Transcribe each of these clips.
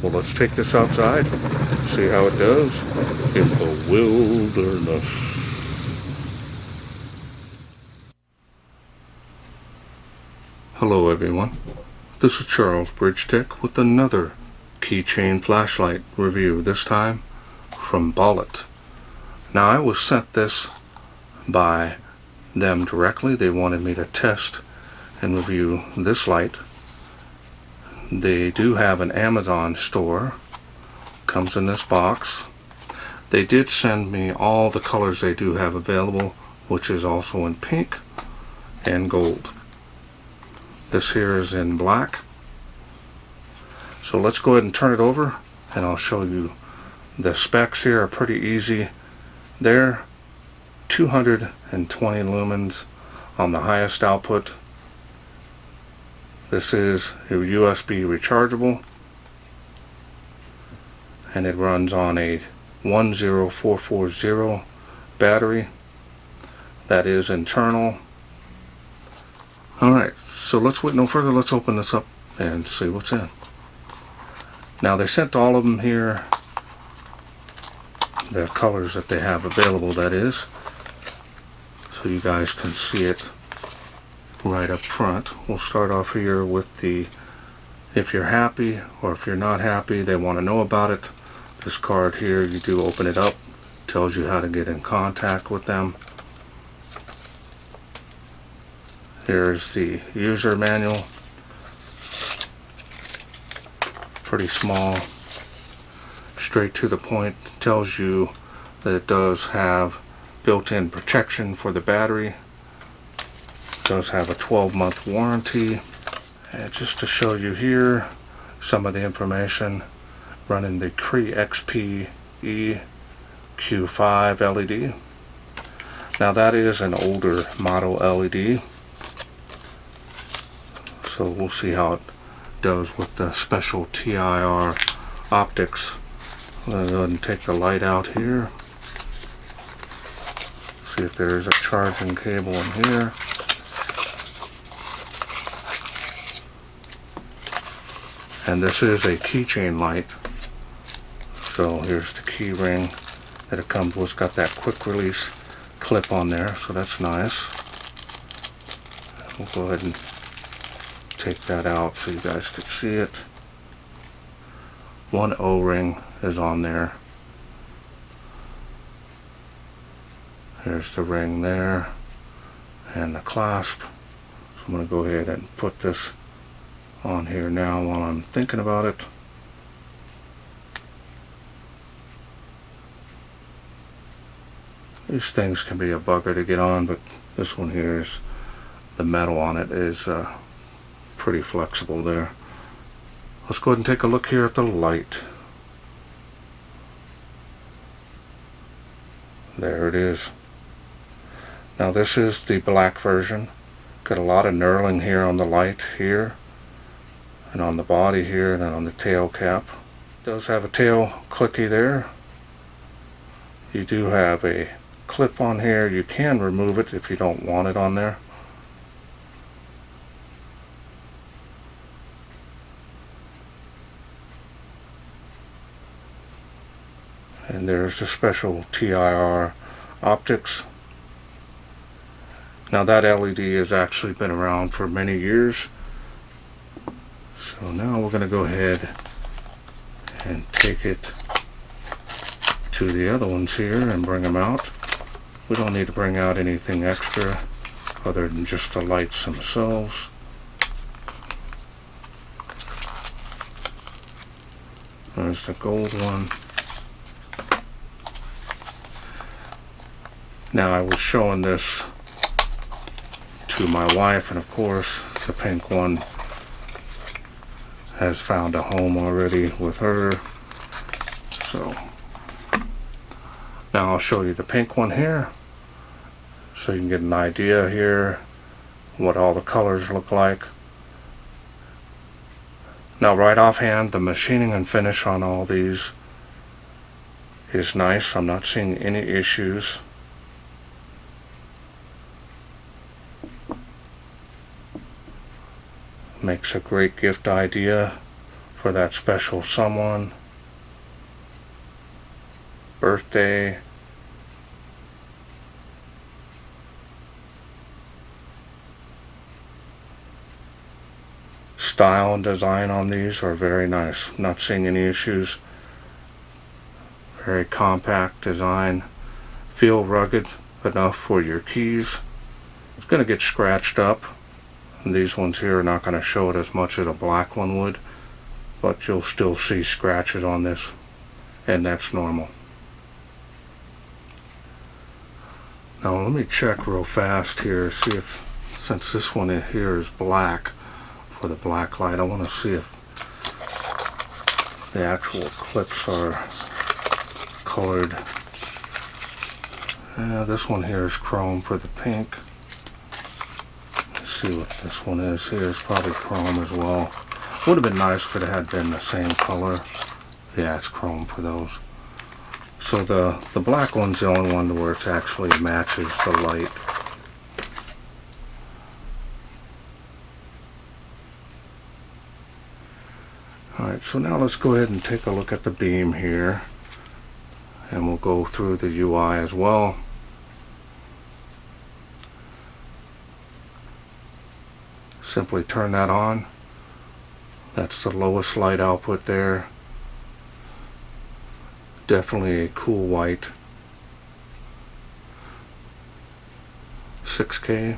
Well, let's take this outside, see how it does in the wilderness. Hello everyone, this is Charles BridgTec with another keychain flashlight review, this time from Balit. Now I was sent this by them directly. They wanted me to test and review this light. They do have an Amazon store, comes in this box. They did send me all the colors they do have available, which is also in pink and gold. This here is in black. So let's go ahead and turn it over and I'll show you. The specs here are pretty easy. They're 220 lumens on the highest output. This is a USB rechargeable and it runs on a 10440 battery that is internal. Alright, so let's wait no further. Let's open this up and see what's in. Now they sent all of them here, the colors that they have available, that is, so you guys can see it right up front. We'll start off here with the, if you're happy or if you're not happy, they want to know about it. This card here, you do open it up, tells you how to get in contact with them. Here's the user manual, pretty small, straight to the point. Tells you that it does have built-in protection for the battery. It does have a 12-month warranty. And just to show you here some of the information, running the Cree XP EQ5 LED. Now that is an older model LED, so we'll see how it does with the special TIR optics. I'll go ahead and take the light out here. See if there's a charging cable in here. And this is a keychain light. So here's the key ring that it comes with. It's got that quick release clip on there, so that's nice. We'll go ahead and take that out so you guys can see it. One O-ring is on there. Here's the ring there and the clasp. So I'm going to go ahead and put this on here now while I'm thinking about it. These things can be a bugger to get on, but this one here is, the metal on it is pretty flexible there. Let's go ahead and take a look here at the light. There it is. Now this is the black version. Got a lot of knurling here on the light here, and on the body here, and then on the tail cap. It does have a tail clicky there. You do have a clip on here. You can remove it if you don't want it on there. And there's the special TIR optics. Now that LED has actually been around for many years. So now we're going to go ahead and take it to the other ones here and bring them out. We don't need to bring out anything extra other than just the lights themselves. There's the gold one. Now I was showing this to my wife, and of course the pink one has found a home already with her. So now I'll show you the pink one here so you can get an idea here what all the colors look like. Now right offhand, the machining and finish on all these is nice. I'm not seeing any issues. Makes a great gift idea for that special someone, birthday, style and design on these are very nice. Not seeing any issues. Very compact design. Feel rugged enough for your keys. It's going to get scratched up. And these ones here are not going to show it as much as a black one would, but you'll still see scratches on this, and that's normal. Now let me check real fast here, see if, since this one in here is black, for the black light, I want to see if the actual clips are colored. This one here is chrome for the pink. Let's see what this one is here. It's probably chrome as well. Would have been nice if it had been the same color. Yeah, it's chrome for those. So the black one's the only one where it actually matches the light. Alright, so now let's go ahead and take a look at the beam here, and we'll go through the UI as well. Simply turn that on. That's the lowest light output there. Definitely a cool white. 6K.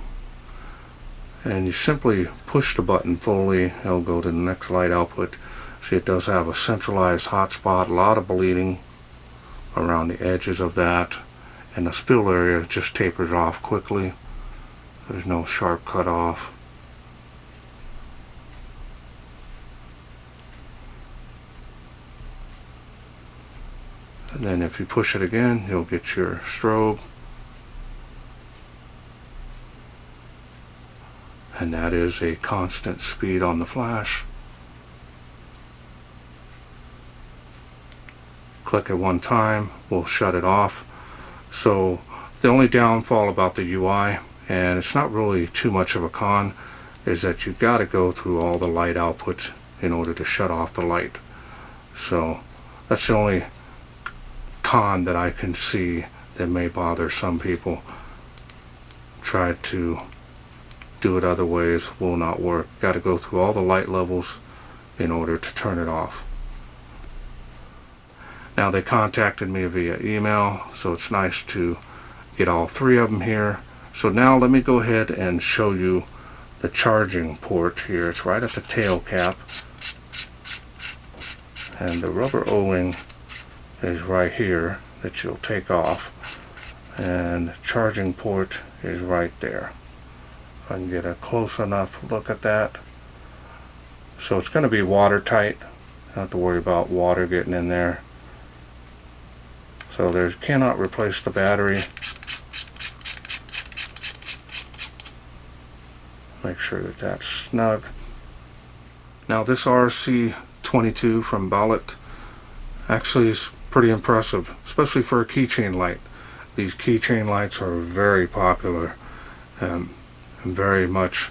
And you simply push the button fully, it'll go to the next light output. See, it does have a centralized hotspot, a lot of bleeding around the edges of that, and the spill area just tapers off quickly. There's no sharp cut off. And then if you push it again, you'll get your strobe. And that is a constant speed on the flash. Click it one time, we'll shut it off. So the only downfall about the UI, and it's not really too much of a con, is that you've got to go through all the light outputs in order to shut off the light. So that's the only con that I can see that may bother some people. Try to do it other ways, will not work. Got to go through all the light levels in order to turn it off. Now they contacted me via email, so it's nice to get all three of them here. So now let me go ahead and show you the charging port here. It's right at the tail cap, and the rubber O-ring is right here that you'll take off, and charging port is right there. If I can get a close enough look at that. So it's going to be watertight. Don't have to worry about water getting in there. So there cannot replace the battery. Make sure that that's snug. Now this RC22 from Balit actually is pretty impressive, especially for a keychain light. These keychain lights are very popular and very much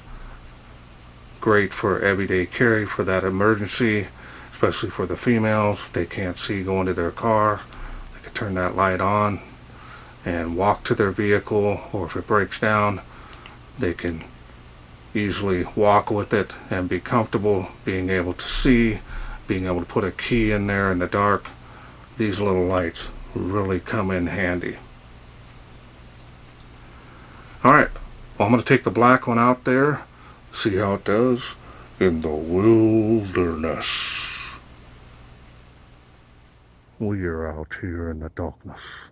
great for everyday carry, for that emergency, especially for the females. If they can't see going to their car, they can turn that light on and walk to their vehicle, or if it breaks down, they can easily walk with it and be comfortable being able to see, being able to put a key in there in the dark. These little lights really come in handy. Alright, well, I'm going to take the black one out there, see how it does in the wilderness. We are out here in the darkness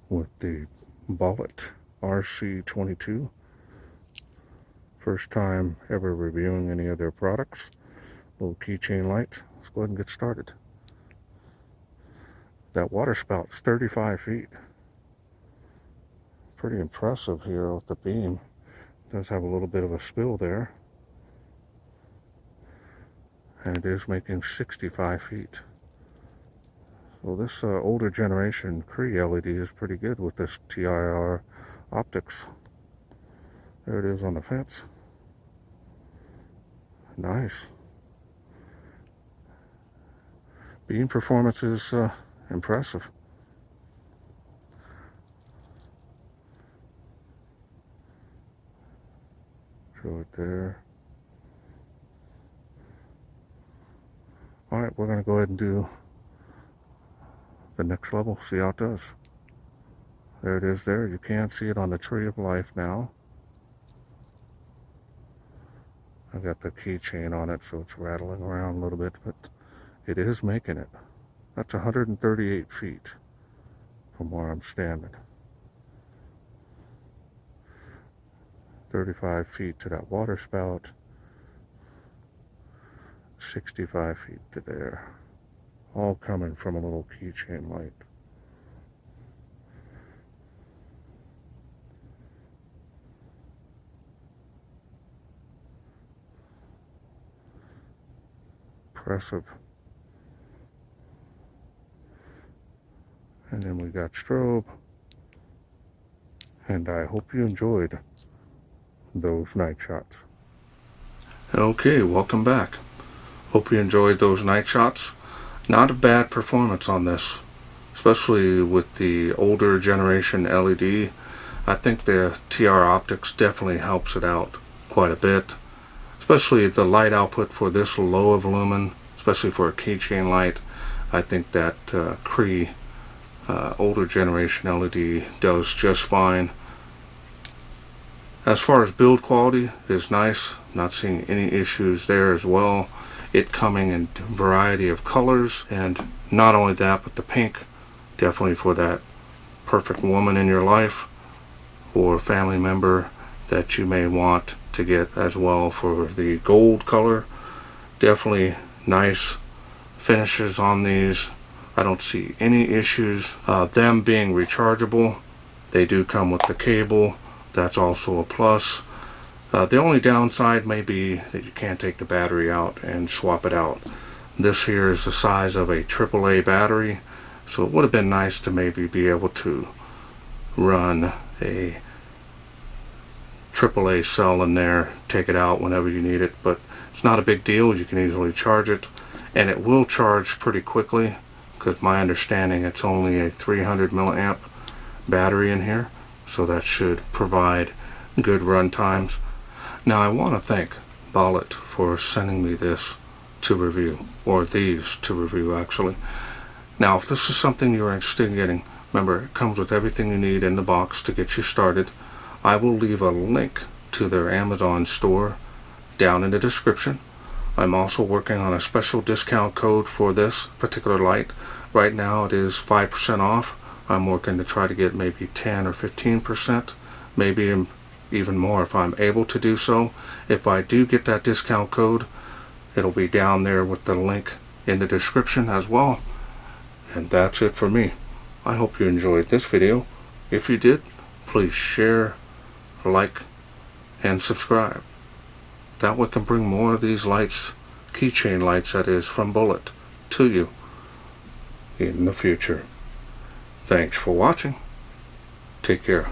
with the Balit RC22. First time ever reviewing any of their products. Little keychain light. Let's go ahead and get started. That water spout is 35 feet. Pretty impressive here with the beam. Does have a little bit of a spill there. And it is making 65 feet. So this older generation Cree LED is pretty good with this TIR optics. There it is on the fence. Nice. beam performance is impressive. Show it there. Alright, we're going to go ahead and do the next level, see how it does. There it is there. You can see it on the Tree of Life now. I got the keychain on it, so it's rattling around a little bit, but it is making it. That's 138 feet from where I'm standing. 35 feet to that water spout. 65 feet to there. All coming from a little keychain light. Impressive. And then we got strobe. And I hope you enjoyed those night shots. Okay, welcome back. Hope you enjoyed those night shots. Not a bad performance on this, especially with the older generation LED. I think the TR optics definitely helps it out quite a bit, especially the light output for this low of lumen, especially for a keychain light. I think that Cree older generation LED does just fine. As far as build quality is nice, not seeing any issues there as well. It coming in a variety of colors, and not only that, but the pink, definitely for that perfect woman in your life or family member that you may want to get as well. For the gold color, definitely nice finishes on these. I don't see any issues. Them being rechargeable, they do come with the cable. That's also a plus. The only downside may be that you can't take the battery out and swap it out. This here is the size of a AAA battery, so it would have been nice to maybe be able to run a AAA cell in there, take it out whenever you need it, but it's not a big deal. You can easily charge it, and it will charge pretty quickly, because my understanding it's only a 300 milliamp battery in here, so that should provide good run times. Now I want to thank Balit for sending me this to review, or these to review actually. Now if this is something you're interested in getting, remember it comes with everything you need in the box to get you started. I will leave a link to their Amazon store down in the description. I'm also working on a special discount code for this particular light. Right now it is 5% off. I'm working to try to get maybe 10 or 15%, maybe even more if I'm able to do so. If I do get that discount code, it'll be down there with the link in the description as well. And that's it for me. I hope you enjoyed this video. If you did, please share, like, and subscribe. That way can bring more of these lights, keychain lights that is, from Balit to you in the future. Thanks for watching. Take care.